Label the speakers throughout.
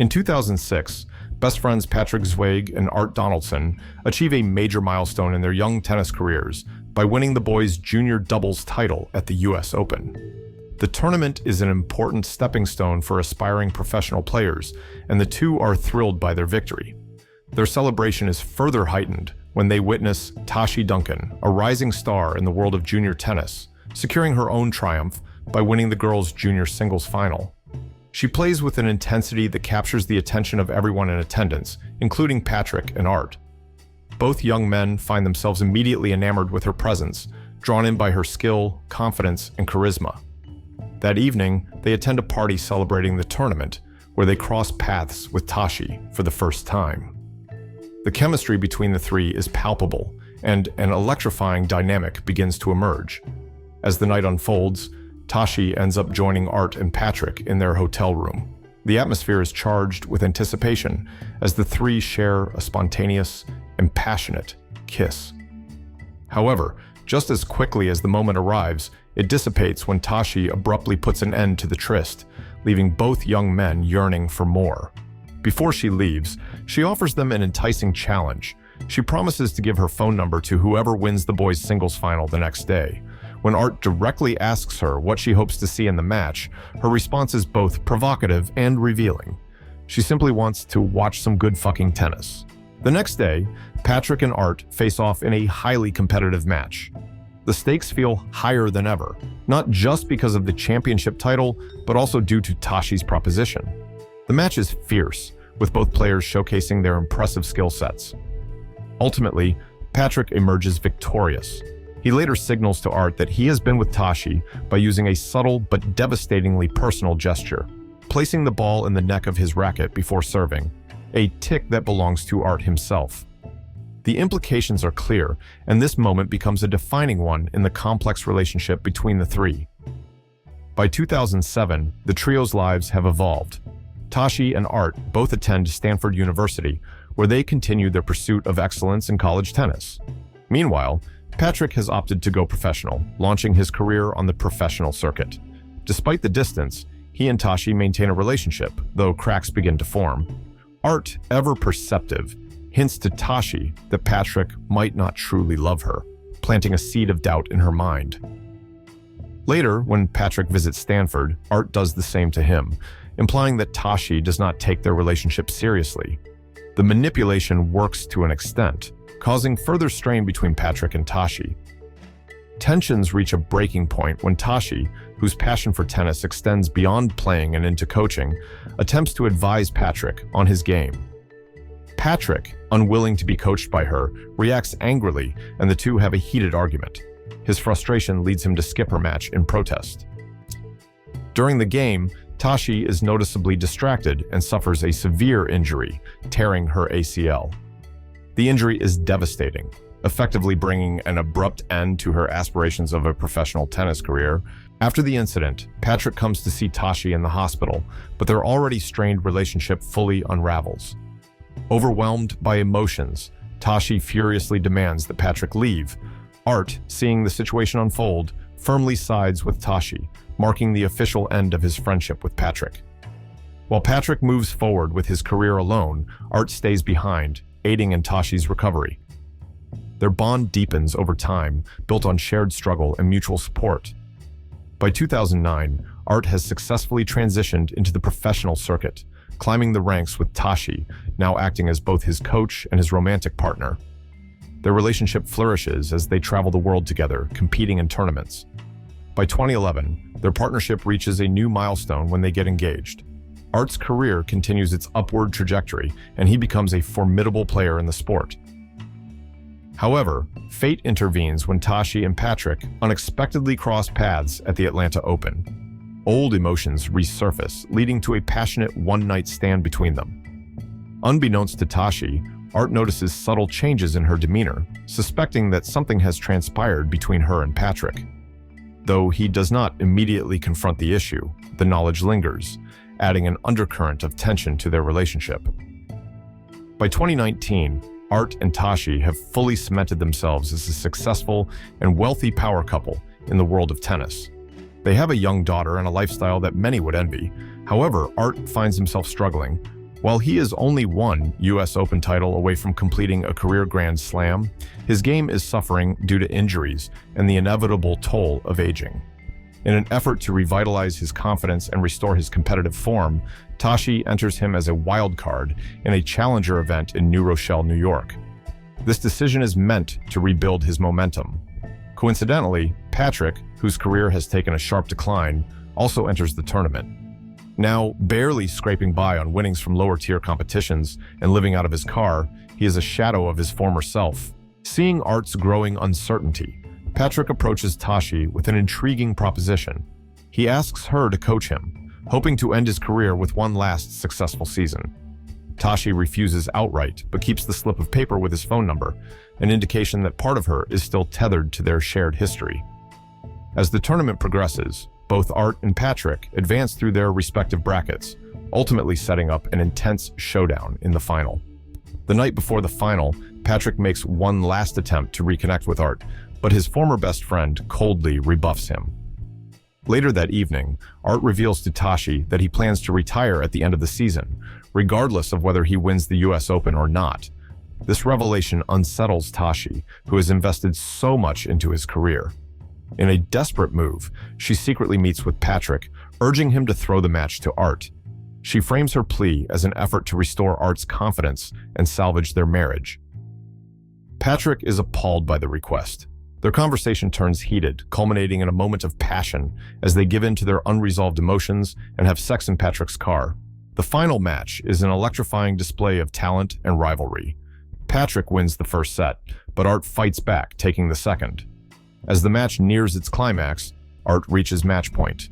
Speaker 1: In 2006, best friends Patrick Zweig and Art Donaldson achieve a major milestone in their young tennis careers by winning the boys' junior doubles title at the US Open. The tournament is an important stepping stone for aspiring professional players, and the two are thrilled by their victory. Their celebration is further heightened when they witness Tashi Duncan, a rising star in the world of junior tennis, securing her own triumph by winning the girls' junior singles final. She plays with an intensity that captures the attention of everyone in attendance, including Patrick and Art. Both young men find themselves immediately enamored with her presence, drawn in by her skill, confidence, and charisma. That evening, they attend a party celebrating the tournament, where they cross paths with Tashi for the first time. The chemistry between the three is palpable, and an electrifying dynamic begins to emerge. As the night unfolds, Tashi ends up joining Art and Patrick in their hotel room. The atmosphere is charged with anticipation as the three share a spontaneous and passionate kiss. However, just as quickly as the moment arrives, it dissipates when Tashi abruptly puts an end to the tryst, leaving both young men yearning for more. Before she leaves, she offers them an enticing challenge. She promises to give her phone number to whoever wins the boys' singles final the next day. When Art directly asks her what she hopes to see in the match, her response is both provocative and revealing. She simply wants to watch some good fucking tennis. The next day, Patrick and Art face off in a highly competitive match. The stakes feel higher than ever, not just because of the championship title, but also due to Tashi's proposition. The match is fierce, with both players showcasing their impressive skill sets. Ultimately, Patrick emerges victorious. He later signals to Art that he has been with Tashi by using a subtle but devastatingly personal gesture, placing the ball in the neck of his racket before serving, a tic that belongs to Art himself. The implications are clear, and this moment becomes a defining one in the complex relationship between the three. By 2007, the trio's lives have evolved. Tashi and Art both attend Stanford University, where they continue their pursuit of excellence in college tennis. Meanwhile, Patrick has opted to go professional, launching his career on the professional circuit. Despite the distance, he and Tashi maintain a relationship, though cracks begin to form. Art, ever perceptive, hints to Tashi that Patrick might not truly love her, planting a seed of doubt in her mind. Later, when Patrick visits Stanford, Art does the same to him, implying that Tashi does not take their relationship seriously. The manipulation works to an extent, causing further strain between Patrick and Tashi. Tensions reach a breaking point when Tashi, whose passion for tennis extends beyond playing and into coaching, attempts to advise Patrick on his game. Patrick, unwilling to be coached by her, reacts angrily, and the two have a heated argument. His frustration leads him to skip her match in protest. During the game, Tashi is noticeably distracted and suffers a severe injury, tearing her ACL. The injury is devastating, effectively bringing an abrupt end to her aspirations of a professional tennis career. After the incident, Patrick comes to see Tashi in the hospital, but their already strained relationship fully unravels. Overwhelmed by emotions, Tashi furiously demands that Patrick leave. Art, seeing the situation unfold, firmly sides with Tashi, marking the official end of his friendship with Patrick. While Patrick moves forward with his career alone, Art stays behind, aiding in Tashi's recovery. Their bond deepens over time, built on shared struggle and mutual support. By 2009, Art has successfully transitioned into the professional circuit, climbing the ranks with Tashi, now acting as both his coach and his romantic partner. Their relationship flourishes as they travel the world together, competing in tournaments. By 2011, their partnership reaches a new milestone when they get engaged. Art's career continues its upward trajectory, and he becomes a formidable player in the sport. However, fate intervenes when Tashi and Patrick unexpectedly cross paths at the Atlanta Open. Old emotions resurface, leading to a passionate one-night stand between them. Unbeknownst to Tashi, Art notices subtle changes in her demeanor, suspecting that something has transpired between her and Patrick. Though he does not immediately confront the issue, the knowledge lingers, adding an undercurrent of tension to their relationship. By 2019, Art and Tashi have fully cemented themselves as a successful and wealthy power couple in the world of tennis. They have a young daughter and a lifestyle that many would envy. However, Art finds himself struggling. While he is only one US Open title away from completing a career Grand Slam, his game is suffering due to injuries and the inevitable toll of aging. In an effort to revitalize his confidence and restore his competitive form, Tashi enters him as a wild card in a challenger event in New Rochelle, New York. This decision is meant to rebuild his momentum. Coincidentally, Patrick, whose career has taken a sharp decline, also enters the tournament. Now, barely scraping by on winnings from lower-tier competitions and living out of his car, he is a shadow of his former self. Seeing Art's growing uncertainty, Patrick approaches Tashi with an intriguing proposition. He asks her to coach him, hoping to end his career with one last successful season. Tashi refuses outright, but keeps the slip of paper with his phone number, an indication that part of her is still tethered to their shared history. As the tournament progresses, both Art and Patrick advance through their respective brackets, ultimately setting up an intense showdown in the final. The night before the final, Patrick makes one last attempt to reconnect with Art, but his former best friend coldly rebuffs him. Later that evening, Art reveals to Tashi that he plans to retire at the end of the season, regardless of whether he wins the US Open or not. This revelation unsettles Tashi, who has invested so much into his career. In a desperate move, she secretly meets with Patrick, urging him to throw the match to Art. She frames her plea as an effort to restore Art's confidence and salvage their marriage. Patrick is appalled by the request. Their conversation turns heated, culminating in a moment of passion as they give in to their unresolved emotions and have sex in Patrick's car. The final match is an electrifying display of talent and rivalry. Patrick wins the first set, but Art fights back, taking the second. As the match nears its climax, Art reaches match point.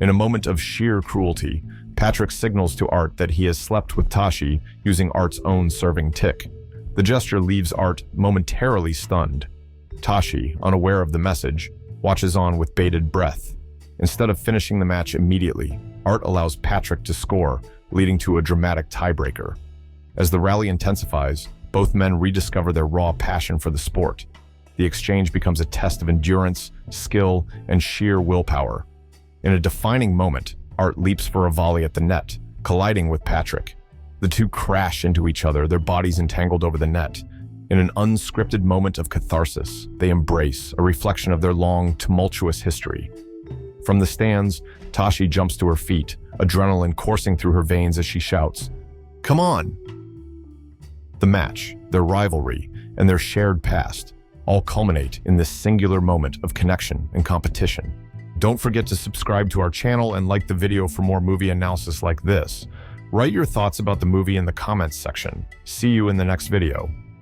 Speaker 1: In a moment of sheer cruelty, Patrick signals to Art that he has slept with Tashi using Art's own serving tick. The gesture leaves Art momentarily stunned. Tashi, unaware of the message, watches on with bated breath. Instead of finishing the match immediately, Art allows Patrick to score, leading to a dramatic tiebreaker. As the rally intensifies, both men rediscover their raw passion for the sport. The exchange becomes a test of endurance, skill, and sheer willpower. In a defining moment, Art leaps for a volley at the net, colliding with Patrick. The two crash into each other, their bodies entangled over the net. In an unscripted moment of catharsis, they embrace, a reflection of their long, tumultuous history. From the stands, Tashi jumps to her feet, adrenaline coursing through her veins as she shouts, "Come on!" The match, their rivalry, and their shared past all culminate in this singular moment of connection and competition. Don't forget to subscribe to our channel and like the video for more movie analysis like this. Write your thoughts about the movie in the comments section. See you in the next video.